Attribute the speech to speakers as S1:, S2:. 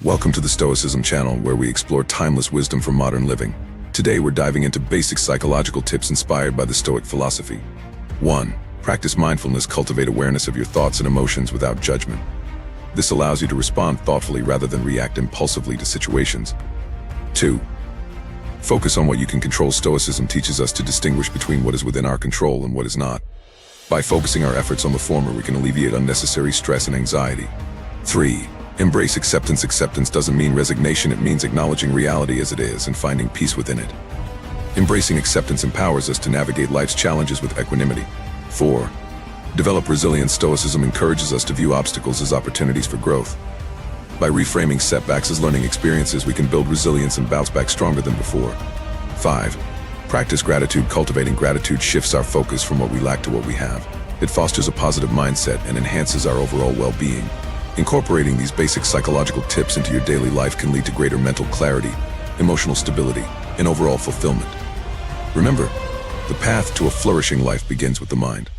S1: Welcome to the Stoicism channel, where we explore timeless wisdom for modern living. Today we're diving into basic psychological tips inspired by the Stoic philosophy. 1. Practice mindfulness. Cultivate awareness of your thoughts and emotions without judgment. This allows you to respond thoughtfully rather than react impulsively to situations. 2. Focus on what you can control. Stoicism teaches us to distinguish between what is within our control and what is not. By focusing our efforts on the former, we can alleviate unnecessary stress and anxiety. 3. Embrace acceptance. Acceptance doesn't mean resignation, it means acknowledging reality as it is and finding peace within it. Embracing acceptance empowers us to navigate life's challenges with equanimity. 4. Develop resilience. Stoicism encourages us to view obstacles as opportunities for growth. By reframing setbacks as learning experiences, we can build resilience and bounce back stronger than before. 5. Practice gratitude. Cultivating gratitude shifts our focus from what we lack to what we have. It fosters a positive mindset and enhances our overall well-being. Incorporating these basic psychological tips into your daily life can lead to greater mental clarity, emotional stability, and overall fulfillment. Remember, the path to a flourishing life begins with the mind.